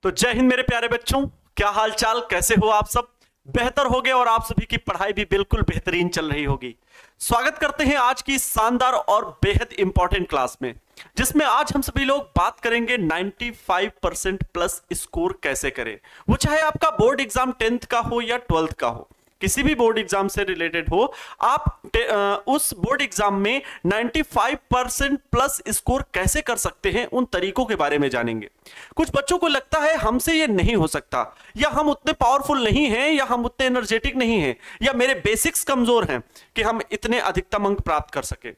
तो जय हिंद मेरे प्यारे बच्चों, क्या हाल चाल, कैसे हो आप सब? बेहतर होगे और आप सभी की पढ़ाई भी बिल्कुल बेहतरीन चल रही होगी। स्वागत करते हैं आज की शानदार और बेहद इंपॉर्टेंट क्लास में, जिसमें आज हम सभी लोग बात करेंगे 95% प्लस स्कोर कैसे करें। वो चाहे आपका बोर्ड एग्जाम 10th का हो या 12th का हो, किसी भी बोर्ड एग्जाम से रिलेटेड हो, आप उस बोर्ड एग्जाम में 95% प्लस स्कोर कैसे कर सकते हैं, उन तरीकों के बारे में जानेंगे। कुछ बच्चों को लगता है हमसे ये नहीं हो सकता, या हम उतने पावरफुल नहीं हैं, या हम उतने एनर्जेटिक नहीं हैं, या मेरे बेसिक्स कमजोर हैं कि हम इतने अधिकतम अंक प्राप्त कर सके।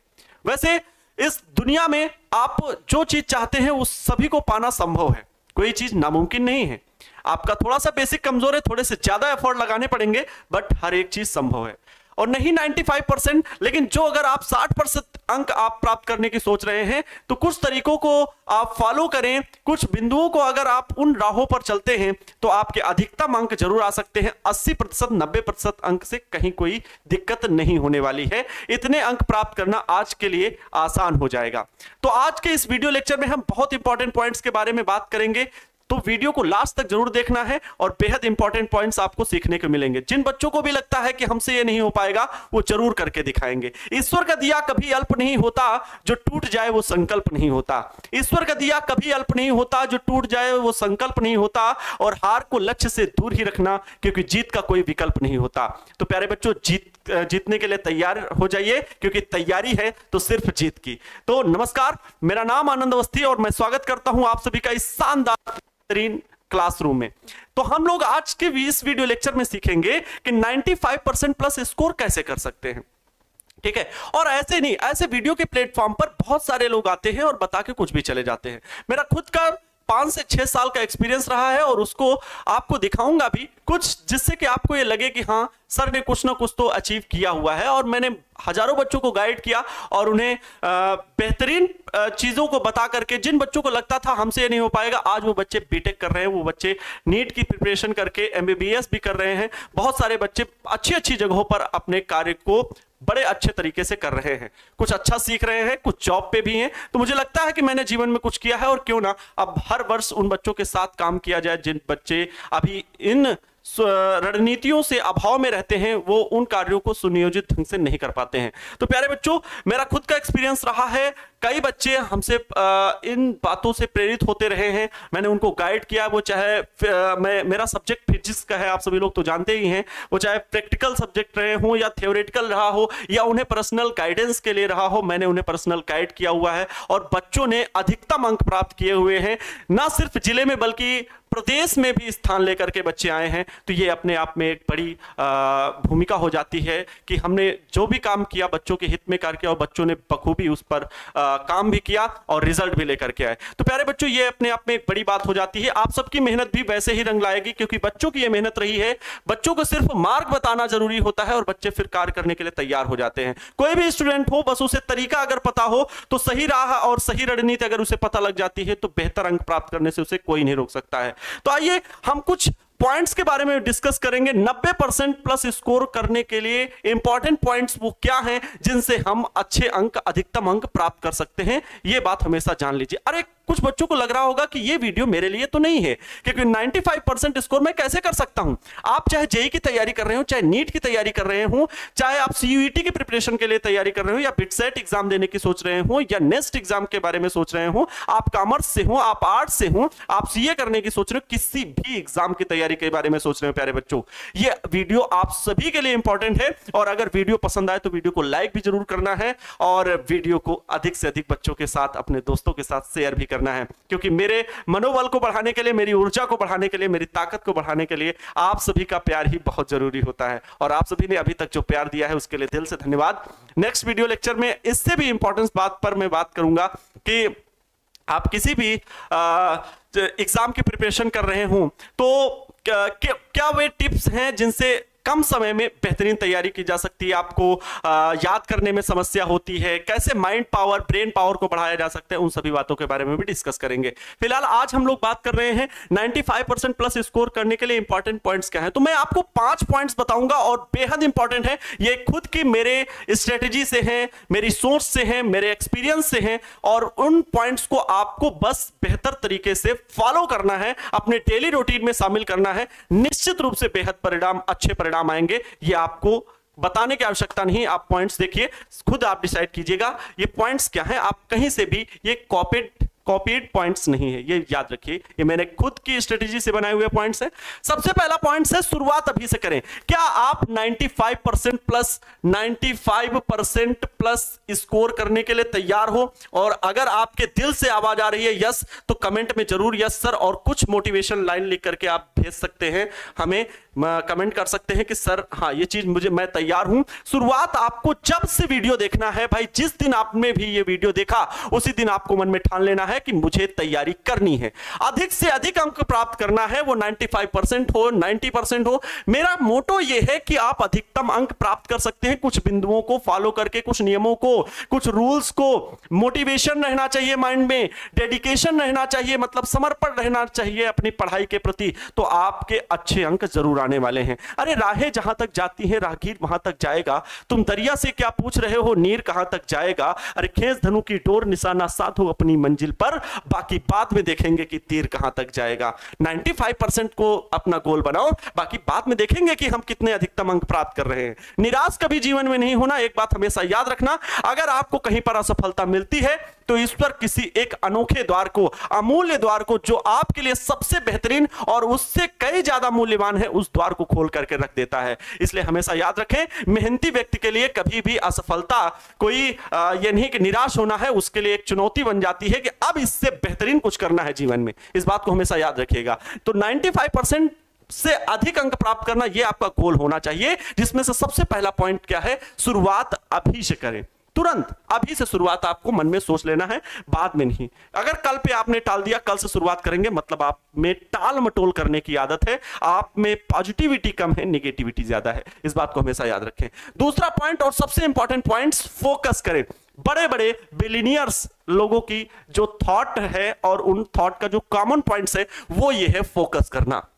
वैसे इस दुनिया में आप जो चीज चाहते हैं उस सभी को पाना संभव है, कोई चीज नामुमकिन नहीं है। आपका थोड़ा सा बेसिक कमजोर है, थोड़े से ज्यादा एफर्ट लगाने पड़ेंगे, बट हर एक चीज संभव है। और नहीं 95%, लेकिन जो अगर आप 60% अंक आप प्राप्त करने की सोच रहे हैं, तो कुछ तरीकों को आप फॉलो करें, कुछ बिंदुओं को अगर आप उन राहों पर चलते हैं तो आपके अधिकतम अंक जरूर आ सकते हैं। 80%, 90% अंक से कहीं कोई दिक्कत नहीं होने वाली है। इतने अंक प्राप्त करना आज के लिए आसान हो जाएगा। तो आज के इस वीडियो लेक्चर में हम बहुत इंपॉर्टेंट पॉइंट्स के बारे में बात करेंगे, तो वीडियो को लास्ट तक जरूर देखना है और बेहद इंपॉर्टेंट पॉइंट्स आपको सीखने को मिलेंगे। जिन बच्चों को भी लगता है कि हमसे ये नहीं हो पाएगा, वो जरूर करके दिखाएंगे। ईश्वर का दिया कभी अल्प नहीं होता, जो टूट जाए वो संकल्प नहीं होता। ईश्वर का दिया कभी अल्प नहीं होता, जो टूट जाए वो संकल्प नहीं होता। और हार को लक्ष्य से दूर ही रखना, क्योंकि जीत का कोई विकल्प नहीं होता। तो प्यारे बच्चों, जीतने के लिए तैयार हो जाइए, क्योंकि तैयारी है तो सिर्फ जीत की। तो नमस्कार, मेरा नाम आनंद अवस्थी और मैं स्वागत करता हूं आप सभी का इस शानदार क्लासरूम में। तो हम लोग आज के इस वीडियो लेक्चर में सीखेंगे कि 95% प्लस स्कोर कैसे कर सकते हैं। ठीक है, और ऐसे नहीं, ऐसे वीडियो के प्लेटफॉर्म पर बहुत सारे लोग आते हैं और बता के कुछ भी चले जाते हैं। मेरा खुद का 5 से 6 साल का एक्सपीरियंस रहा है और उसको आपको दिखाऊंगा भी कुछ, जिससे कि आपको ये लगे कि हाँ, सर ने कुछ ना कुछ तो अचीव किया हुआ है। और मैंने हजारों बच्चों को गाइड किया और उन्हें बेहतरीन चीजों को बता करके, जिन बच्चों को लगता था हमसे ये नहीं हो पाएगा, आज वो बच्चे बीटेक कर रहे हैं, वो बच्चे नीट की प्रिपरेशन करके एमबीबीएस भी कर रहे हैं। बहुत सारे बच्चे अच्छी अच्छी जगहों पर अपने कार्य को बड़े अच्छे तरीके से कर रहे हैं, कुछ अच्छा सीख रहे हैं, कुछ जॉब पे भी हैं। तो मुझे लगता है कि मैंने जीवन में कुछ किया है, और क्यों ना अब हर वर्ष उन बच्चों के साथ काम किया जाए जिन बच्चे अभी इन रणनीतियों से अभाव में रहते हैं, वो उन कार्यों को सुनियोजित ढंग से नहीं कर पाते हैं। तो प्यारे बच्चों, मेरा खुद का एक्सपीरियंस रहा है, कई बच्चे हमसे इन बातों से प्रेरित होते रहे हैं, मैंने उनको गाइड किया। वो चाहे मेरा सब्जेक्ट फिजिक्स का है, आप सभी लोग तो जानते ही हैं, वो चाहे प्रैक्टिकल सब्जेक्ट रहे हो या थियोरेटिकल रहा हो, या उन्हें पर्सनल गाइडेंस के लिए रहा हो, मैंने उन्हें पर्सनल गाइड किया हुआ है। और बच्चों ने अधिकतम अंक प्राप्त किए हुए हैं, ना सिर्फ जिले में बल्कि प्रदेश में भी स्थान लेकर के बच्चे आए हैं। तो ये अपने आप में एक बड़ी भूमिका हो जाती है कि हमने जो भी काम किया बच्चों के हित में करके, और बच्चों ने बखूबी उस पर काम भी किया और रिजल्ट भी लेकर के आए। तो प्यारे बच्चों, ये अपने आप में एक बड़ी बात हो जाती है। आप सबकी मेहनत भी वैसे ही रंग लाएगी, क्योंकि बच्चों की ये मेहनत रही है। बच्चों को सिर्फ मार्ग बताना जरूरी होता है और बच्चे फिर कार्य करने के लिए तैयार हो जाते हैं। कोई भी स्टूडेंट हो, बस उसे तरीका अगर पता हो, तो सही राह और सही रणनीति अगर उसे पता लग जाती है, तो बेहतर अंक प्राप्त करने से उसे कोई नहीं रोक सकता है। तो आइए हम कुछ पॉइंट्स के बारे में डिस्कस करेंगे। 90% प्लस स्कोर करने के लिए इंपॉर्टेंट पॉइंट्स वो क्या हैं, जिनसे हम अच्छे अंक, अधिकतम अंक प्राप्त कर सकते हैं। ये बात हमेशा जान लीजिए। अरे, कुछ बच्चों को लग रहा होगा कि ये वीडियो मेरे लिए तो नहीं है, क्योंकि 95% स्कोर मैं कैसे कर सकता हूं। आप चाहे जेईई की तैयारी कर रहे हो, चाहे नीट की तैयारी कर रहे हो, चाहे आप सीयूईटी की प्रिपरेशन के लिए तैयारी कर रहे हो, या बिटसेट एग्जाम देने की सोच रहे हो, या नेक्स्ट एग्जाम के बारे में सोच रहे हो, आप कॉमर्स से हो, आप आर्ट्स से हो, आप सीए करने की सोच रहे हो, किसी भी एग्जाम की तैयारी के बारे में सोच रहे हो, प्यारे बच्चों, ये वीडियो आप सभी के लिए इंपॉर्टेंट है। और अगर वीडियो पसंद आए तो वीडियो को लाइक भी जरूर करना है, और वीडियो को अधिक से अधिक बच्चों के साथ, अपने दोस्तों के साथ शेयर भी करना है, क्योंकि मेरे मनोबल को बढ़ाने के लिए, मेरी ऊर्जा को बढ़ाने के लिए, मेरी ताकत को बढ़ाने के लिए आप सभी का प्यार ही बहुत जरूरी होता है। और आप सभी ने अभी तक जो प्यार दिया है उसके लिए दिल से धन्यवाद। नेक्स्ट वीडियो लेक्चर में इससे भी इंपॉर्टेंस बात पर मैं बात करूंगा कि आप किसी भी एग्जाम की प्रिपरेशन कर रहे हो, तो क्या वे टिप्स हैं जिनसे कम समय में बेहतरीन तैयारी की जा सकती है, आपको याद करने में समस्या होती है, कैसे माइंड पावर, ब्रेन पावर को बढ़ाया जा सकता है, उन सभी बातों के बारे में भी डिस्कस करेंगे। फिलहाल आज हम लोग बात कर रहे हैं 95% प्लस स्कोर करने के लिए इंपॉर्टेंट पॉइंट्स क्या है। तो मैं आपको 5 पॉइंट्स बताऊंगा और बेहद इंपॉर्टेंट है, ये खुद की मेरे स्ट्रेटेजी से है, मेरी सोच से है, मेरे एक्सपीरियंस से है, और उन पॉइंट्स को आपको बस बेहतर तरीके से फॉलो करना है, अपने डेली रूटीन में शामिल करना है। निश्चित रूप से बेहद परिणाम, अच्छे परिणाम आएंगे, ये आपको बताने की आवश्यकता नहीं। आप पॉइंट्स देखिए, खुद आप डिसाइड कीजिएगा ये पॉइंट्स क्या है। आप कहीं से भी ये कॉपीड पॉइंट्स नहीं है, ये याद रखिए, ये मैंने खुद की स्ट्रेटेजी से बनाए हुए पॉइंट्स हैं। सबसे पहला पॉइंट है, शुरुआत अभी से करें। क्या आप 95% प्लस स्कोर करने के लिए तैयार हो? और अगर आपके दिल से आवाज आ रही है यस, तो कमेंट में जरूर यस सर और कुछ मोटिवेशन लाइन लिख करके आप भेज सकते हैं, हमें कमेंट कर सकते हैं कि सर हाँ ये चीज मैं तैयार हूं। शुरुआत आपको जब से वीडियो देखना है भाई, जिस दिन आपने भी ये वीडियो देखा उसी दिन आपको मन में ठान लेना है कि मुझे तैयारी करनी है, अधिक से अधिक अंक प्राप्त करना है, वो 95% हो, 90% हो। मेरा मोटो ये है कि आप अधिकतम अंक प्राप्त कर सकते हैं कुछ बिंदुओं को फॉलो करके, कुछ नियमों को, कुछ रूल्स को। मोटिवेशन रहना चाहिए माइंड में, डेडिकेशन रहना चाहिए, मतलब समर्पण रहना चाहिए अपनी पढ़ाई के प्रति, तो आपके अच्छे अंक जरूर आने वाले हैं। अरे राहें जहां तक जाती हैं राहगीर वहां तक जाएगा, तुम दरिया से क्या पूछ रहे हो, नीर कहां तक जाएगा। अरे खींच धनु की डोर, निशाना साधो अपनी मंजिल पर, बाकी बाद में देखेंगे कि तीर कहां तक जाएगा। 95% को अपना गोल बनाओ, बाकी बाद में देखेंगे कि हम कितने अधिकतम अंक प्राप्त कर रहे हैं। निराश कभी जीवन में नहीं होना, एक बात हमेशा याद रखना। अगर आपको कहीं पर असफलता मिलती है तो ईश्वर किसी एक अनोखे द्वार को, अमूल्य द्वार को, जो आपके लिए सबसे बेहतरीन और उससे कई ज्यादा मूल्यवान है, उस द्वार को खोल करके रख देता है। इसलिए हमेशा याद रखें, मेहनती व्यक्ति के लिए कभी भी असफलता कोई ये नहीं कि निराश होना है, उसके लिए एक चुनौती बन जाती है कि अब इससे बेहतरीन कुछ करना है जीवन में। इस बात को हमेशा याद रखिएगा। तो 95% से अधिक अंक प्राप्त करना, यह आपका गोल होना चाहिए, जिसमें से सबसे पहला पॉइंट क्या है, शुरुआत अभी से करें। तुरंत अभी से शुरुआत आपको मन में सोच लेना है, बाद में नहीं। अगर कल पे आपने टाल दिया, कल से शुरुआत करेंगे, मतलब आप में टाल मटोल करने की आदत है, आप में पॉजिटिविटी कम है, नेगेटिविटी ज्यादा है। इस बात को हमेशा याद रखें। दूसरा पॉइंट और सबसे इंपॉर्टेंट पॉइंट्स, फोकस करें। बड़े बड़े बिलियनियर्स लोगों की जो थॉट है और उन थॉट का जो कॉमन पॉइंट्स है, वो ये है फोकस करना।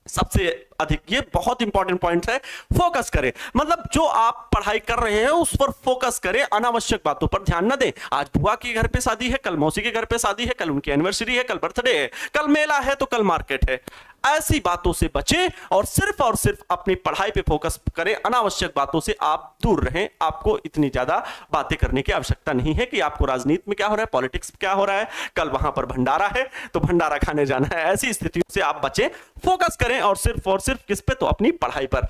सबसे अधिक, ये बहुत इंपॉर्टेंट पॉइंट है, फोकस करें। मतलब जो आप पढ़ाई कर रहे हैं उस पर फोकस करें, अनावश्यक बातों पर ध्यान न दें। आज बुआ के घर पे शादी है, कल मौसी के घर पे शादी है, कल उनकी एनिवर्सरी है, कल बर्थडे है, कल मेला है तो कल मार्केट है। ऐसी बातों से बचें और सिर्फ अपनी पढ़ाई पे फोकस करें। अनावश्यक बातों से आप दूर रहें। आपको इतनी ज्यादा बातें करने की आवश्यकता नहीं है कि आपको राजनीति में क्या हो रहा है, पॉलिटिक्स में क्या हो रहा है, कल वहां पर भंडारा है तो भंडारा खाने जाना है। ऐसी स्थितियों से आप बचें, फोकस करें और सिर्फ किस पे, तो अपनी पढ़ाई पर।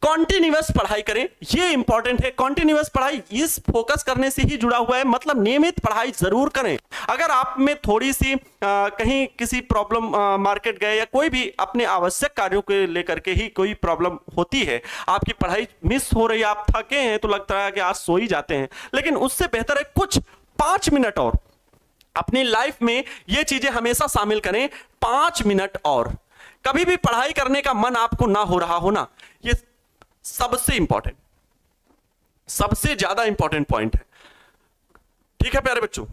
कॉन्टिन्यूअस पढ़ाई करें, ये इंपॉर्टेंट है। कॉन्टिन्यूअस पढ़ाई इस फोकस करने से ही जुड़ा हुआ है, मतलब नियमित पढ़ाई जरूर करें। अगर आप में थोड़ी सी कहीं किसी प्रॉब्लम, मार्केट गए या कोई भी अपने आवश्यक कार्यों को लेकर के ही कोई प्रॉब्लम होती है, आपकी पढ़ाई मिस हो रही है, आप थके हैं तो लगता है कि आज सो ही जाते हैं, लेकिन उससे बेहतर है कुछ 5 मिनट और अपनी लाइफ में ये चीजें हमेशा शामिल करें। 5 मिनट और, कभी भी पढ़ाई करने का मन आपको ना हो रहा हो ना, ये सबसे इंपॉर्टेंट, सबसे ज्यादा इंपॉर्टेंट पॉइंट है। ठीक है प्यारे बच्चों,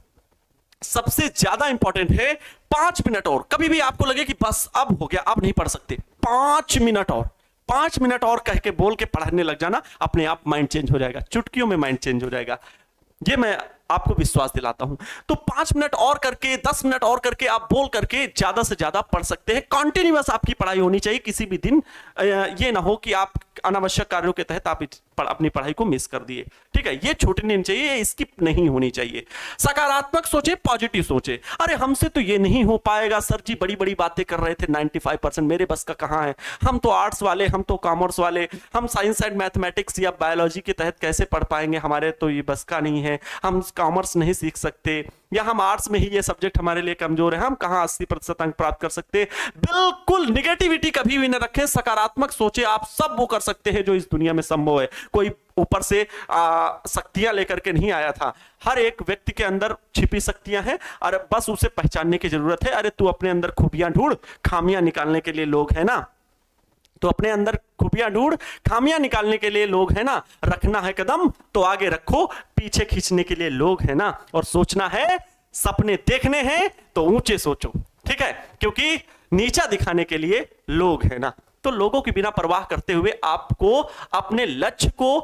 सबसे ज्यादा इंपॉर्टेंट है 5 मिनट और। कभी भी आपको लगे कि बस अब हो गया, अब नहीं पढ़ सकते, 5 मिनट और, 5 मिनट और कह के बोल के पढ़ने लग जाना, अपने आप माइंड चेंज हो जाएगा, चुटकियों में माइंड चेंज हो जाएगा। ये मैं आपको विश्वास दिलाता हूं। तो 5 मिनट और करके, 10 मिनट और करके आप बोल करके ज्यादा से ज्यादा पढ़ सकते हैं। कॉन्टिन्यूअस आपकी पढ़ाई होनी चाहिए। किसी भी दिन ये ना हो कि आप अनावश्यक कार्यों के तहत आप अपनी पढ़ाई को मिस कर दिए। ठीक है, ये छूटनी नहीं चाहिए, स्किप नहीं होनी चाहिए। सकारात्मक सोचे, पॉजिटिव सोचे। अरे हमसे तो ये नहीं हो पाएगा सर जी, बड़ी बड़ी बातें कर रहे थे, 95% मेरे बस का कहां है, हम तो आर्ट्स वाले, हम तो कॉमर्स वाले, हम साइंस एंड मैथमेटिक्स या बायोलॉजी के तहत कैसे पढ़ पाएंगे, हमारे तो ये बस का नहीं है, हम कॉमर्स नहीं सीख सकते, या हम आर्ट्स में ही ये सब्जेक्ट हमारे लिए कमजोर है, हम कहां 80% अंक प्राप्त कर सकते। बिल्कुल निगेटिविटी कभी भी न रखें, सकारात्मक सोचे। आप सब वो कर सकते हैं जो इस दुनिया में संभव है। कोई ऊपर से शक्तियां लेकर के नहीं आया था। हर एक व्यक्ति के अंदर छिपी शक्तियां हैं, अरे बस उसे पहचानने की जरूरत है। अरे तू अपने अंदर खूबियां ढूंढ, खामियां निकालने के लिए लोग है ना। तो अपने अंदर खूबियां ढूंढ, खामियां निकालने के लिए लोग है ना, रखना है कदम तो आगे रखो, पीछे खींचने के लिए लोग है ना, और सोचना है, सपने देखने हैं तो ऊंचे सोचो, ठीक है, क्योंकि नीचा दिखाने के लिए लोग है ना। तो लोगों की बिना परवाह करते हुए आपको अपने लक्ष्य को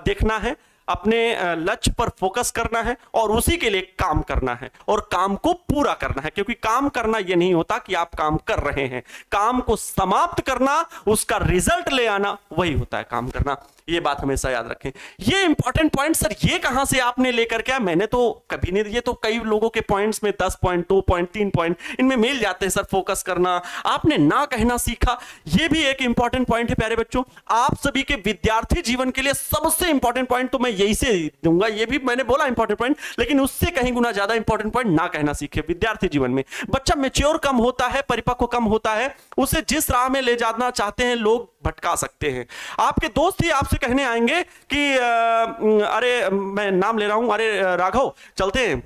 देखना है, अपने लक्ष्य पर फोकस करना है और उसी के लिए काम करना है और काम को पूरा करना है, क्योंकि काम करना यह नहीं होता कि आप काम कर रहे हैं, काम को समाप्त करना, उसका रिजल्ट ले आना, वही होता है काम करना। ये बात हमेशा याद रखें। ये इंपॉर्टेंट पॉइंट सर ये कहां से आपने लेकर के, मैंने तो कभी नहीं, ये तो कई लोगों के पॉइंट्स में 10 पॉइंट, 2 पॉइंट, 3 पॉइंट इनमें मिल जाते हैं सर। फोकस करना, आपने ना कहना सीखा, ये भी एक इंपॉर्टेंट पॉइंट है प्यारे बच्चों। आप सभी के विद्यार्थी जीवन के लिए सबसे इंपॉर्टेंट पॉइंट तो मैं यही से दूंगा, ये भी मैंने बोला इंपॉर्टेंट पॉइंट, लेकिन उससे कहीं गुना ज्यादा इंपॉर्टेंट पॉइंट ना कहना सीखे। विद्यार्थी जीवन में बच्चा मैच्योर कम होता है, परिपक्व कम होता है, उसे जिस राह में ले जाना चाहते हैं लोग भटका सकते हैं। आपके दोस्त ही आपसे कहने आएंगे कि अरे मैं नाम ले रहा हूं, अरे राघव चलते हैं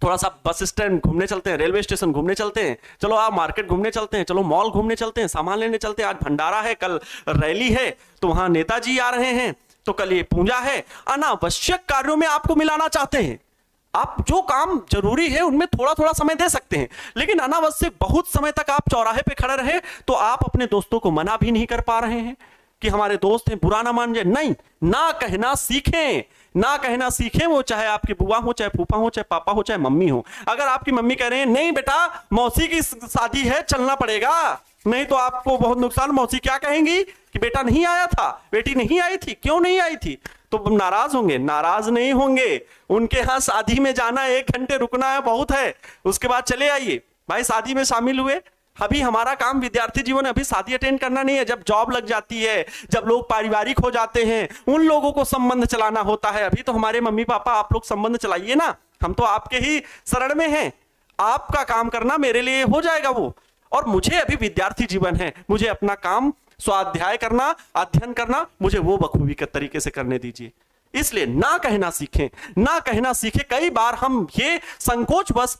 थोड़ा सा बस स्टैंड घूमने चलते हैं, रेलवे स्टेशन घूमने चलते हैं, चलो आप मार्केट घूमने चलते हैं, चलो मॉल घूमने चलते हैं, सामान लेने चलते हैं, आज भंडारा है, कल रैली है, तो वहां नेताजी आ रहे हैं, तो कल ये पूजा है। अनावश्यक कार्यों में आपको मिलाना चाहते हैं। आप जो काम जरूरी है उनमें थोड़ा थोड़ा समय दे सकते हैं, लेकिन अनावश्यक बहुत समय तक आप चौराहे पे खड़े रहे तो आप अपने दोस्तों को मना भी नहीं कर पा रहे हैं कि हमारे दोस्त हैं, बुरा ना मान जाए। नहीं, ना कहना सीखें, ना कहना सीखें, वो चाहे आपकी बुआ हो, चाहे फूफा हो, चाहे पापा हो, चाहे मम्मी हो। अगर आपकी मम्मी कह रहे हैं नहीं बेटा मौसी की शादी है चलना पड़ेगा, नहीं तो आपको बहुत नुकसान, मौसी क्या कहेंगी कि बेटा नहीं आया था, बेटी नहीं आई थी, क्यों नहीं आई थी, तो नाराज होंगे। नाराज नहीं होंगे, उनके यहां शादी में जाना, 1 घंटे रुकना है बहुत है, उसके बाद चले आइए। भाई शादी में शामिल हुए, अभी हमारा काम विद्यार्थी जीवन, अभी शादी अटेंड करना नहीं है। जब जॉब लग जाती है, जब लोग पारिवारिक हो जाते हैं, उन लोगों को संबंध चलाना होता है। अभी तो हमारे मम्मी पापा आप लोग संबंध चलाइए ना, हम तो आपके ही शरण में हैं, आपका काम करना मेरे लिए हो जाएगा वो। और मुझे अभी विद्यार्थी जीवन है, मुझे अपना काम स्वाध्याय करना, अध्ययन करना, मुझे वो बखूबी के तरीके से करने दीजिए। इसलिए ना कहना सीखें, ना कहना सीखें। कई बार हम ये संकोच बस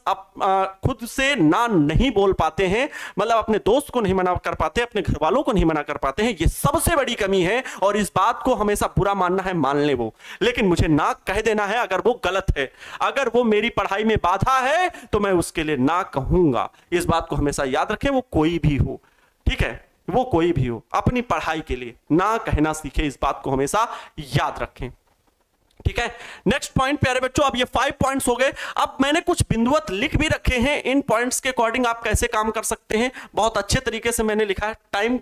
खुद से ना नहीं बोल पाते हैं, मतलब अपने दोस्त को नहीं मना कर पाते, अपने घर वालों को नहीं मना कर पाते हैं। ये सबसे बड़ी कमी है और इस बात को हमेशा बुरा मानना है, मान ले वो, लेकिन मुझे ना कह देना है। अगर वो गलत है, अगर वो मेरी पढ़ाई में बाधा है तो मैं उसके लिए ना कहूंगा। इस बात को हमेशा याद रखें, वो कोई भी हो, ठीक है, वो कोई भी हो, अपनी पढ़ाई के लिए ना कहना सीखे, इस बात को हमेशा याद रखें, ठीक है। नेक्स्ट पॉइंट प्यारे बच्चों, अब ये 5 पॉइंट्स हो गए। अब मैंने कुछ बिंदुवत लिख भी रखे हैं, इन पॉइंट्स के अकॉर्डिंग आप कैसे काम कर सकते हैं, बहुत अच्छे तरीके से मैंने लिखा है। टाइम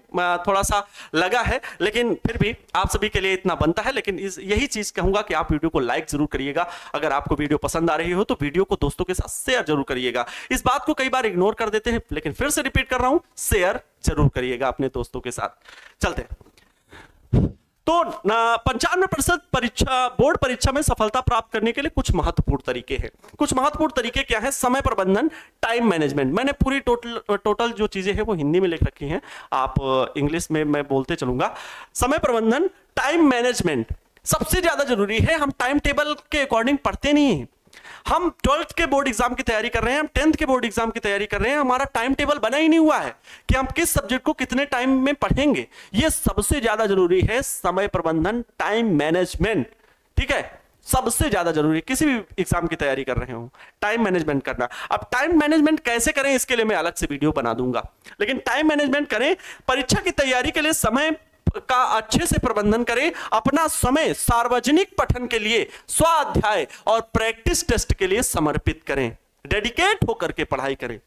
थोड़ा सा लगा है, लेकिन फिर भी आप सभी के लिए इतना बनता है। लेकिन यही चीज कहूंगा कि आप वीडियो को लाइक जरूर करिएगा। अगर आपको वीडियो पसंद आ रही हो तो वीडियो को दोस्तों के साथ शेयर जरूर करिएगा। इस बात को कई बार इग्नोर कर देते हैं, लेकिन फिर से रिपीट कर रहा हूं, शेयर जरूर करिएगा अपने दोस्तों के साथ। चलते हैं। तो 95% परीक्षा, बोर्ड परीक्षा में सफलता प्राप्त करने के लिए कुछ महत्वपूर्ण तरीके हैं। कुछ महत्वपूर्ण तरीके क्या हैं? समय प्रबंधन, टाइम मैनेजमेंट। मैंने पूरी टोटल जो चीजें हैं वो हिंदी में लिख रखी हैं, आप इंग्लिश में मैं बोलते चलूंगा। समय प्रबंधन, टाइम मैनेजमेंट सबसे ज्यादा जरूरी है। हम टाइम टेबल के अकॉर्डिंग पढ़ते नहीं हैं। हम 12th के बोर्ड एग्जाम की तैयारी कर रहे हैं, हम 10th के बोर्ड एग्जाम की तैयारी कर रहे हैं, हमारा टाइम टेबल बना ही नहीं हुआ है कि हम किस सब्जेक्ट को कितने टाइम में पढ़ेंगे। यह सबसे ज्यादा जरूरी है, समय प्रबंधन, टाइम मैनेजमेंट, ठीक है, सबसे ज्यादा जरूरी है। किसी भी एग्जाम की तैयारी कर रहे हो, टाइम मैनेजमेंट करना। अब टाइम मैनेजमेंट कैसे करें इसके लिए मैं अलग से वीडियो बना दूंगा, लेकिन टाइम मैनेजमेंट करें। परीक्षा की तैयारी के लिए समय का अच्छे से प्रबंधन करें। अपना समय सार्वजनिक पठन के लिए, स्वाध्याय और प्रैक्टिस टेस्ट के लिए समर्पित करें। डेडिकेट होकर के पढ़ाई करें।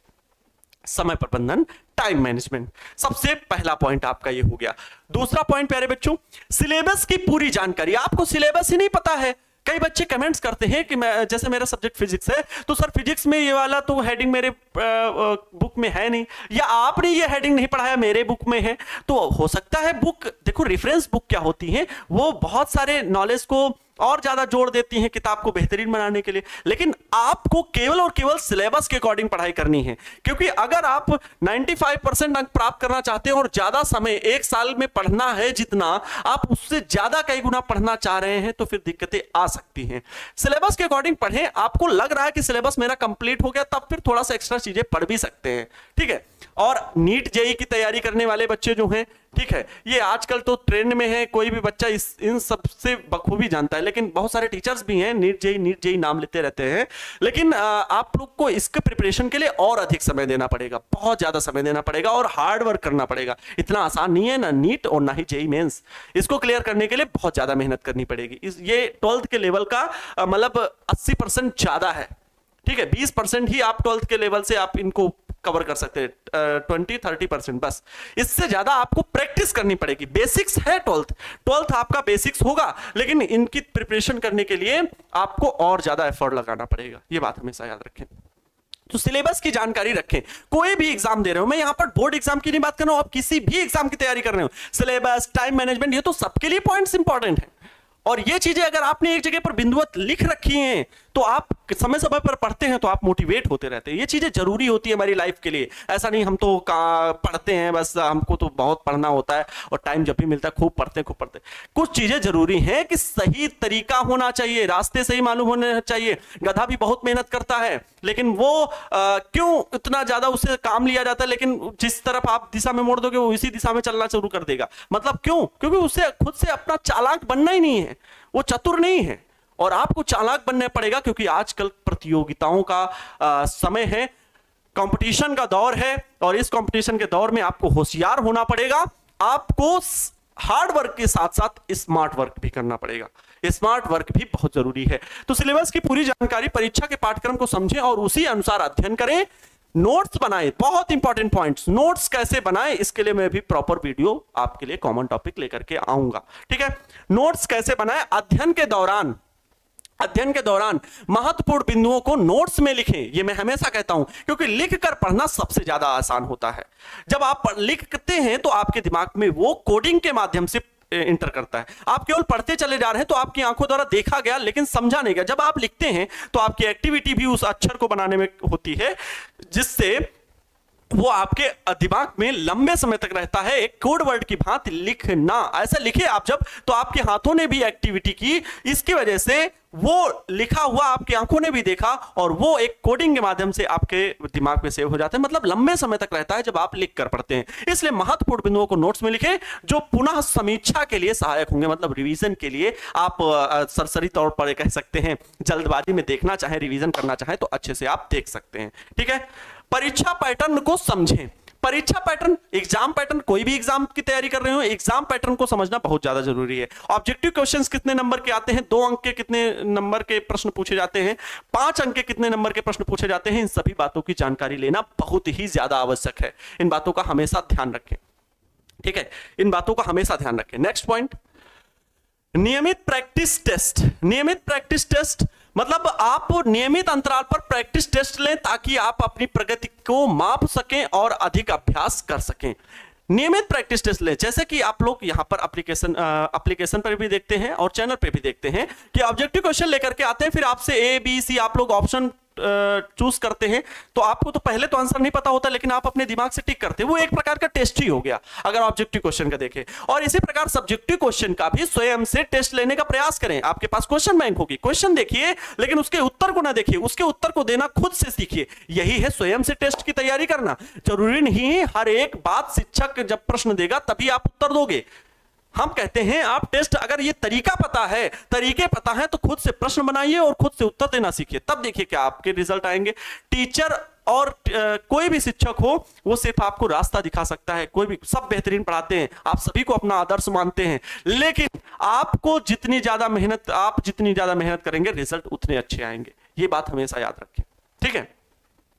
समय प्रबंधन, टाइम मैनेजमेंट, सबसे पहला पॉइंट आपका ये हो गया। दूसरा पॉइंट प्यारे बच्चों, सिलेबस की पूरी जानकारी। आपको सिलेबस ही नहीं पता है। कई बच्चे कमेंट्स करते हैं कि मैं, जैसे मेरा सब्जेक्ट फिजिक्स है तो सर फिजिक्स में ये वाला तो हेडिंग मेरे बुक में है नहीं, या आपने ये हेडिंग नहीं पढ़ाया, मेरे बुक में है। तो हो सकता है बुक, देखो रेफरेंस बुक क्या होती है, वो बहुत सारे नॉलेज को और ज्यादा जोड़ देती हैं किताब को बेहतरीन बनाने के लिए, लेकिन आपको केवल और केवल सिलेबस के अकॉर्डिंग पढ़ाई करनी है। क्योंकि अगर आप 95% अंक प्राप्त करना चाहते हैं और ज्यादा समय, 1 साल में पढ़ना है जितना, आप उससे ज्यादा कई गुना पढ़ना चाह रहे हैं तो फिर दिक्कतें आ सकती हैं। सिलेबस के अकॉर्डिंग पढ़ें। आपको लग रहा है कि सिलेबस मेरा कंप्लीट हो गया, तब फिर थोड़ा सा एक्स्ट्रा चीजें पढ़ भी सकते हैं, ठीक है। और नीट जेई की तैयारी करने वाले बच्चे जो हैं, ठीक है, ये आजकल तो ट्रेंड में है, कोई भी बच्चा इन सब से बखूबी जानता है। लेकिन बहुत सारे टीचर्स भी हैं नीट जेई नाम लेते रहते हैं, लेकिन आप लोग को इसके प्रिपरेशन के लिए और अधिक समय देना पड़ेगा, बहुत ज्यादा समय देना पड़ेगा और हार्ड वर्क करना पड़ेगा। इतना आसान नहीं है ना नीट और ना ही जेई मेंस, इसको क्लियर करने के लिए बहुत ज्यादा मेहनत करनी पड़ेगी। ये 12th के लेवल का मतलब 80% ज्यादा है, ठीक है। 20% ही आप 12th के लेवल से आप इनको कवर कर सकते हैं, 20-30% बस। इससे ज्यादा आपको प्रैक्टिस करनी पड़ेगी। बेसिक्स है 12th आपका बेसिक्स होगा, लेकिन इनकी प्रिपरेशन करने के लिए आपको और ज्यादा एफर्ट लगाना पड़ेगा, ये बात हमेशा याद रखें। तो सिलेबस की जानकारी रखें। कोई भी एग्जाम दे रहे हो, मैं यहां पर बोर्ड एग्जाम की नहीं बात कर रहा हूं, आप किसी भी एग्जाम की तैयारी कर रहे हो, सिलेबस, टाइम मैनेजमेंट, ये तो सबके लिए पॉइंट्स इंपॉर्टेंट है। और ये चीजें अगर आपने एक जगह पर बिंदुवत लिख रखी हैं, तो आप समय समय पर पढ़ते हैं तो आप मोटिवेट होते रहते हैं। ये चीजें जरूरी होती है हमारी लाइफ के लिए। ऐसा नहीं हम तो पढ़ते हैं बस, हमको तो बहुत पढ़ना होता है और टाइम जब भी मिलता है खूब पढ़ते हैं। कुछ चीजें जरूरी हैं कि सही तरीका होना चाहिए, रास्ते सही मालूम होने चाहिए। गधा भी बहुत मेहनत करता है, लेकिन वो क्यों इतना ज्यादा उससे काम लिया जाता है, लेकिन जिस तरफ आप दिशा में मोड़ दोगे वो इसी दिशा में चलना शुरू कर देगा। मतलब क्यों? क्योंकि उसे खुद से अपना चालाक बनना ही नहीं है, वो चतुर नहीं है। और आपको चालाक बनना पड़ेगा, क्योंकि आजकल प्रतियोगिताओं का समय है, कंपटीशन का दौर है, और इस कंपटीशन के दौर में आपको होशियार होना पड़ेगा। आपको हार्ड वर्क के साथ साथ स्मार्ट वर्क भी करना पड़ेगा। स्मार्ट वर्क भी बहुत जरूरी है। तो सिलेबस की पूरी जानकारी, परीक्षा के पाठ्यक्रम को समझें और उसी अनुसार अध्ययन करें। नोट्स बनाएं, बहुत इंपॉर्टेंट पॉइंट्स। नोट्स कैसे बनाएं, इसके लिए मैं भी प्रॉपर वीडियो आपके लिए कॉमन टॉपिक लेकर के आऊंगा, ठीक है। नोट्स कैसे बनाएं, अध्ययन के दौरान महत्वपूर्ण बिंदुओं को नोट्स में लिखें। ये मैं हमेशा कहता हूं, क्योंकि लिखकर पढ़ना सबसे ज्यादा आसान होता है। जब आप लिखते हैं तो आपके दिमाग में वो कोडिंग के माध्यम से इंटर करता है। आप केवल पढ़ते चले जा रहे हैं तो आपकी आंखों द्वारा देखा गया लेकिन समझा नहीं गया। जब आप लिखते हैं तो आपकी एक्टिविटी भी उस अक्षर को बनाने में होती है, जिससे वो आपके दिमाग में लंबे समय तक रहता है। एक कोड वर्ड की भांति लिखना, ऐसा लिखे आप जब, तो आपके हाथों ने भी एक्टिविटी की, इसकी वजह से वो लिखा हुआ आपकी आंखों ने भी देखा और वो एक कोडिंग के माध्यम से आपके दिमाग में सेव हो जाता है। मतलब लंबे समय तक रहता है जब आप लिख कर पढ़ते हैं। इसलिए महत्वपूर्ण बिंदुओं को नोट्स में लिखें, जो पुनः समीक्षा के लिए सहायक होंगे। मतलब रिवीजन के लिए आप सरसरी तौर पर कह सकते हैं, जल्दबाजी में देखना चाहे, रिवीजन करना चाहे तो अच्छे से आप देख सकते हैं, ठीक है। परीक्षा पैटर्न को समझें। परीक्षा पैटर्न, एग्जाम पैटर्न, कोई भी एग्जाम की तैयारी कर रहे हो, एग्जाम पैटर्न को समझना बहुत ज्यादा जरूरी है। ऑब्जेक्टिव क्वेश्चंस कितने नंबर के आते हैं, 2 अंक के कितने नंबर के प्रश्न पूछे जाते हैं, 5 अंक के कितने नंबर के प्रश्न पूछे जाते हैं, इन सभी बातों की जानकारी लेना बहुत ही ज्यादा आवश्यक है। इन बातों का हमेशा ध्यान रखें, ठीक है, इन बातों का हमेशा ध्यान रखें। नेक्स्ट पॉइंट, नियमित प्रैक्टिस टेस्ट। नियमित प्रैक्टिस टेस्ट मतलब आप नियमित अंतराल पर प्रैक्टिस टेस्ट लें, ताकि आप अपनी प्रगति को माप सकें और अधिक अभ्यास कर सकें। नियमित प्रैक्टिस टेस्ट लें, जैसे कि आप लोग यहां पर एप्लीकेशन पर भी देखते हैं और चैनल पे भी देखते हैं कि ऑब्जेक्टिव क्वेश्चन लेकर के आते हैं, फिर आपसे ए बी सी आप लोग ऑप्शन चूज करते हैं। तो आपको तो पहले तो आंसर नहीं पता होता, लेकिन आप अपने दिमाग से टिक करते हैं। वो एक प्रकार का टेस्ट ही हो गया अगर ऑब्जेक्टिव क्वेश्चन का देखें। और इसी प्रकार सब्जेक्टिव क्वेश्चन का भी स्वयं से टेस्ट लेने का प्रयास करें। आपके पास क्वेश्चन बैंक होगी, क्वेश्चन देखिए, लेकिन उसके उत्तर को ना देखिए, उसके उत्तर को देना खुद से सीखिए। यही है स्वयं से टेस्ट की तैयारी करना। जरूरी नहीं हर एक बात शिक्षक जब प्रश्न देगा तभी आप उत्तर दोगे। हम कहते हैं आप टेस्ट, अगर ये तरीके पता है तो खुद से प्रश्न बनाइए और खुद से उत्तर देना सीखिए, तब देखिए क्या आपके रिजल्ट आएंगे। टीचर और कोई भी शिक्षक हो, वो सिर्फ आपको रास्ता दिखा सकता है। कोई भी, सब बेहतरीन पढ़ाते हैं, आप सभी को अपना आदर्श मानते हैं, लेकिन आपको जितनी ज्यादा मेहनत करेंगे रिजल्ट उतने अच्छे आएंगे। ये बात हमेशा याद रखें, ठीक है।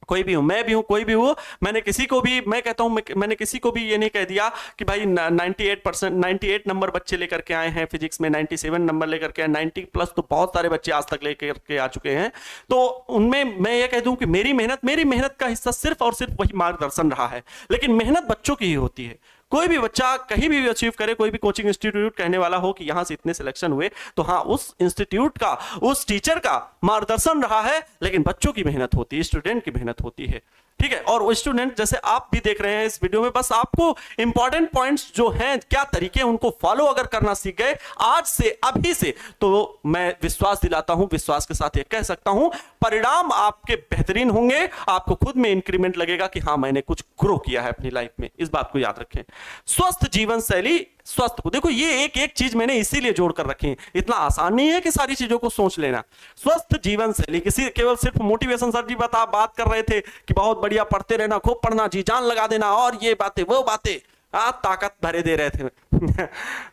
कोई भी हो, मैं भी हूं, कोई भी हो, मैंने किसी को भी, मैं कहता हूं, मैंने किसी को भी ये नहीं कह दिया कि भाई 98 नंबर बच्चे लेकर के आए हैं फिजिक्स में, 97 नंबर लेकर के आए, 90 प्लस तो बहुत सारे बच्चे आज तक लेकर के आ चुके हैं। तो उनमें मैं ये कह दूं कि मेरी मेहनत का हिस्सा सिर्फ और सिर्फ वही मार्गदर्शन रहा है, लेकिन मेहनत बच्चों की ही होती है। कोई भी बच्चा कहीं भी अचीव करे, कोई भी कोचिंग इंस्टीट्यूट कहने वाला हो कि यहां से इतने सिलेक्शन हुए, तो हाँ, उस इंस्टीट्यूट का, उस टीचर का मार्गदर्शन रहा है, लेकिन बच्चों की मेहनत होती है, स्टूडेंट की मेहनत होती है। ठीक है। और स्टूडेंट जैसे आप भी देख रहे हैं इस वीडियो में, बस आपको इंपॉर्टेंट पॉइंट्स जो हैं, क्या तरीके उनको फॉलो अगर करना सीख गए आज से, अभी से, तो मैं विश्वास दिलाता हूं, विश्वास के साथ ये कह सकता हूं, परिणाम आपके बेहतरीन होंगे। आपको खुद में इंक्रीमेंट लगेगा कि हाँ मैंने कुछ ग्रो किया है अपनी लाइफ में। इस बात को याद रखें। स्वस्थ जीवन शैली, स्वस्थ को देखो, ये एक एक चीज मैंने इसीलिए जोड़कर रखी है। इतना आसान नहीं है कि सारी चीजों को सोच लेना। स्वस्थ जीवन शैली किसी केवल सिर्फ मोटिवेशन सर जी बात कर रहे थे कि बहुत बढ़िया पढ़ते रहना, खूब पढ़ना, जी जान लगा देना और ये बातें वो बातें ताकत भरे दे रहे थे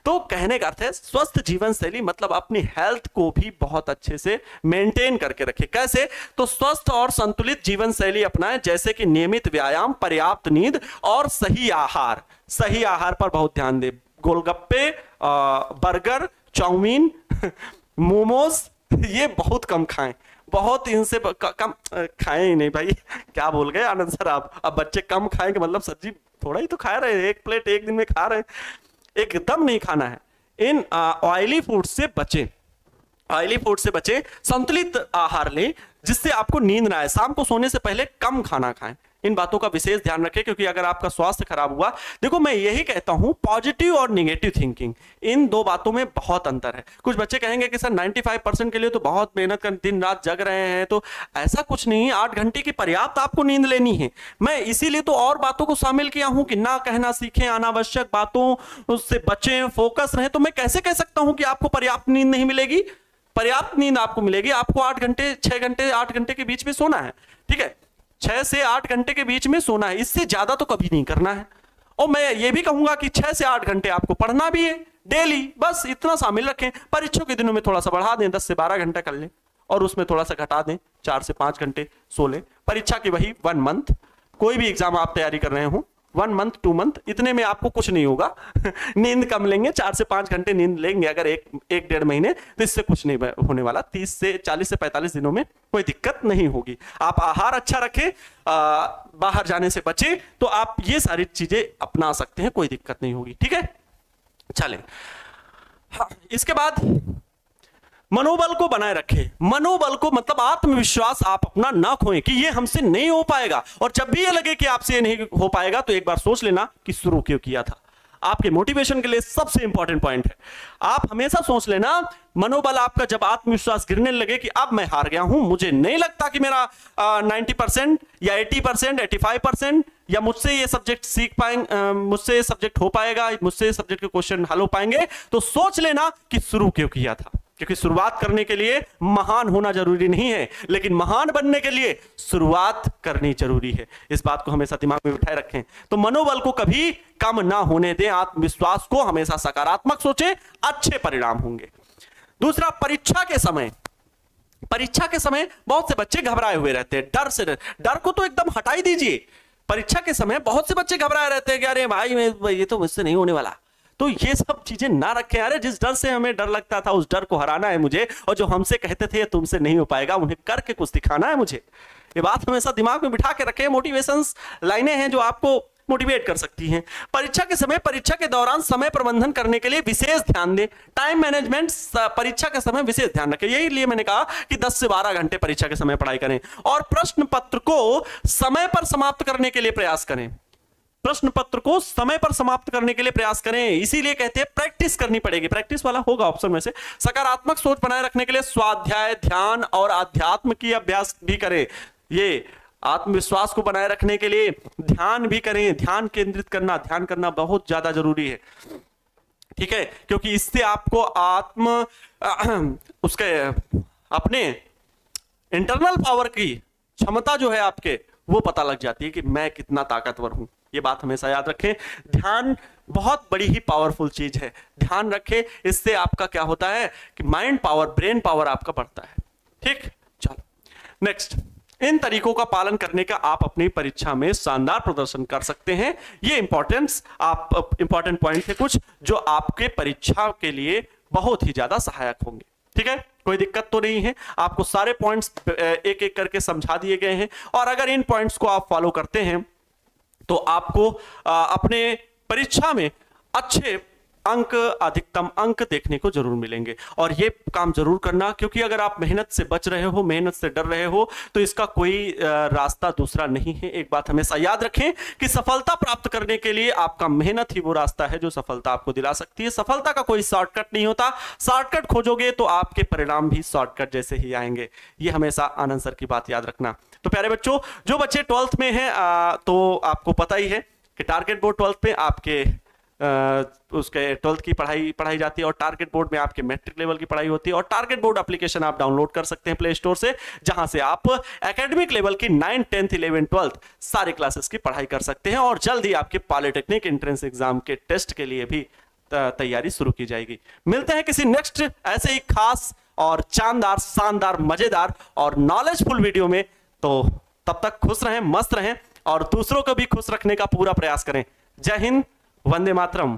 तो कहने का अर्थ है स्वस्थ जीवन शैली मतलब अपनी हेल्थ को भी बहुत अच्छे से मेंटेन करके रखे। कैसे? तो स्वस्थ और संतुलित जीवन शैली अपनाएं, जैसे कि नियमित व्यायाम, पर्याप्त नींद और सही आहार। सही आहार पर बहुत ध्यान दें। गोलगप्पे, बर्गर, चाउमीन, मोमोज ये बहुत कम खाएं, बहुत इनसे कम खाएं ही नहीं भाई। क्या बोल गए आनंद सर आप? अब बच्चे कम खाएंगे मतलब सर जी थोड़ा ही तो खा रहे हैं, एक प्लेट एक दिन में खा रहे हैं, एकदम नहीं खाना है। इन ऑयली फूड से बचें, ऑयली फूड से बचें, संतुलित आहार लें जिससे आपको नींद ना आए। शाम को सोने से पहले कम खाना खाएं। इन बातों का विशेष ध्यान रखें, क्योंकि अगर आपका स्वास्थ्य खराब हुआ, देखो मैं यही कहता हूं, पॉजिटिव और नेगेटिव थिंकिंग, इन दो बातों में बहुत अंतर है। कुछ बच्चे कहेंगे कि सर 95% के लिए तो बहुत मेहनत कर, दिन रात जग रहे हैं, तो ऐसा कुछ नहीं। 8 घंटे की पर्याप्त आपको नींद लेनी है। मैं इसीलिए तो और बातों को शामिल किया हूं कि ना कहना सीखें, अनावश्यक बातों से बचें, फोकस रहें। तो मैं कैसे कह सकता हूं कि आपको पर्याप्त नींद नहीं मिलेगी? पर्याप्त नींद आपको मिलेगी। आपको 8 घंटे, 6 घंटे, 8 घंटे के बीच में सोना है, ठीक है? 6 से 8 घंटे के बीच में सोना है, इससे ज्यादा तो कभी नहीं करना है। और मैं ये भी कहूंगा कि 6 से 8 घंटे आपको पढ़ना भी है डेली, बस इतना शामिल रखें। परीक्षा के दिनों में थोड़ा सा बढ़ा दें, 10 से 12 घंटा कर लें, और उसमें थोड़ा सा घटा दें, 4 से 5 घंटे सो लें। परीक्षा की वही 1 मंथ, कोई भी एग्जाम आप तैयारी कर रहे हो, 1 मंथ 2 मंथ, इतने में आपको कुछ नहीं होगा। नींद कम लेंगे, 4 से 5 घंटे नींद लेंगे अगर एक 1-1.5 महीने, तो इससे कुछ नहीं होने वाला। 30 से 40 से 45 दिनों में कोई दिक्कत नहीं होगी। आप आहार अच्छा रखें, बाहर जाने से बचें, तो आप ये सारी चीजें अपना सकते हैं, कोई दिक्कत नहीं होगी। ठीक है, चलें। हाँ, इसके बाद मनोबल को बनाए रखें। मनोबल को मतलब आत्मविश्वास आप अपना ना खोएं कि ये हमसे नहीं हो पाएगा, और जब भी ये लगे कि आपसे ये नहीं हो पाएगा तो एक बार सोच लेना कि शुरू क्यों किया था। आपके मोटिवेशन के लिए सबसे इंपॉर्टेंट पॉइंट है, आप हमेशा सोच लेना, मनोबल आपका जब आत्मविश्वास गिरने लगे कि अब मैं हार गया हूं, मुझे नहीं लगता कि मेरा 90% या 80%, 85% या मुझसे ये सब्जेक्ट सीख पाएंगे, मुझसे ये सब्जेक्ट हो पाएगा, मुझसे ये सब्जेक्ट के क्वेश्चन हल हो पाएंगे, तो सोच लेना कि शुरू क्यों किया था। क्योंकि शुरुआत करने के लिए महान होना जरूरी नहीं है, लेकिन महान बनने के लिए शुरुआत करनी जरूरी है। इस बात को हमेशा दिमाग में बिठाए रखें। तो मनोबल को कभी कम ना होने दें, आत्मविश्वास को हमेशा सकारात्मक सोचें, अच्छे परिणाम होंगे। दूसरा, परीक्षा के समय, परीक्षा के समय बहुत से बच्चे घबराए हुए रहते हैं, डर से। डर को तो एकदम हटा ही दीजिए। परीक्षा के समय बहुत से बच्चे घबराए रहते हैं कि अरे भाई ये तो मुझसे नहीं होने वाला। तो ये सब चीजें ना रखें। अरे जिस डर से हमें डर लगता था, उस डर को हराना है मुझे, और जो हमसे कहते थे तुमसे नहीं हो पाएगा, उन्हें करके कुछ दिखाना है मुझे। ये बात हमेशा दिमाग में बिठा के रखें। मोटिवेशंस लाइनें हैं जो आपको मोटिवेट कर सकती हैं। परीक्षा के समय, परीक्षा के दौरान समय प्रबंधन करने के लिए विशेष ध्यान दें। टाइम मैनेजमेंट परीक्षा के समय विशेष ध्यान रखें। यही लिए मैंने कहा कि 10 से 12 घंटे परीक्षा के समय पढ़ाई करें, और प्रश्न पत्र को समय पर समाप्त करने के लिए प्रयास करें। प्रश्न पत्र को समय पर समाप्त करने के लिए प्रयास करें। इसीलिए कहते हैं प्रैक्टिस करनी पड़ेगी। प्रैक्टिस वाला होगा ऑप्शन में से। सकारात्मक सोच बनाए रखने के लिए स्वाध्याय, ध्यान और अध्यात्म की अभ्यास भी करें। ये आत्मविश्वास को बनाए रखने के लिए ध्यान भी करें। ध्यान केंद्रित करना, ध्यान करना बहुत ज्यादा जरूरी है, ठीक है? क्योंकि इससे आपको उसके अपने इंटरनल पावर की क्षमता जो है आपके, वो पता लग जाती है कि मैं कितना ताकतवर हूं। ये बात हमेशा याद रखें। ध्यान बहुत बड़ी ही पावरफुल चीज है, ध्यान रखें। इससे आपका क्या होता है कि माइंड पावर, ब्रेन पावर आपका बढ़ता है। ठीक, चलो नेक्स्ट। इन तरीकों का पालन करने का आप अपनी परीक्षा में शानदार प्रदर्शन कर सकते हैं। ये इंपॉर्टेंट पॉइंट है कुछ जो आपके परीक्षा के लिए बहुत ही ज्यादा सहायक होंगे। ठीक है, कोई दिक्कत तो नहीं है। आपको सारे पॉइंट्स एक एक करके समझा दिए गए हैं, और अगर इन पॉइंट्स को आप फॉलो करते हैं तो आपको अपने परीक्षा में अच्छे अंक, अधिकतम अंक देखने को जरूर मिलेंगे। और ये काम जरूर करना, क्योंकि अगर आप मेहनत से बच रहे हो, मेहनत से डर रहे हो, तो इसका कोई रास्ता दूसरा नहीं है। एक बात हमेशा याद रखें कि सफलता प्राप्त करने के लिए आपका मेहनत ही वो रास्ता है जो सफलता आपको दिला सकती है। सफलता का कोई शॉर्टकट नहीं होता, शॉर्टकट खोजोगे तो आपके परिणाम भी शॉर्टकट जैसे ही आएंगे। ये हमेशा आनंद सर की बात याद रखना। तो प्यारे बच्चों, जो बच्चे 12th में हैं तो आपको पता ही है कि टारगेट बोर्ड 12th में आपके उसके 12th की पढ़ाई जाती है, और टारगेट बोर्ड में आपके मैट्रिक लेवल की पढ़ाई होती है। और टारगेट बोर्ड एप्लीकेशन आप डाउनलोड कर सकते हैं प्ले स्टोर से, जहां से आप एकेडमिक लेवल की 9th 10th 11th 12th सारे क्लासेस की पढ़ाई कर सकते हैं। और जल्द ही आपके पॉलिटेक्निक एंट्रेंस एग्जाम के टेस्ट के लिए भी तैयारी शुरू की जाएगी। मिलते हैं किसी नेक्स्ट ऐसे ही खास और शानदार, मजेदार और नॉलेजफुल वीडियो में। तो तब तक खुश रहें, मस्त रहें और दूसरों को भी खुश रखने का पूरा प्रयास करें। जय हिंद, वंदे मातरम।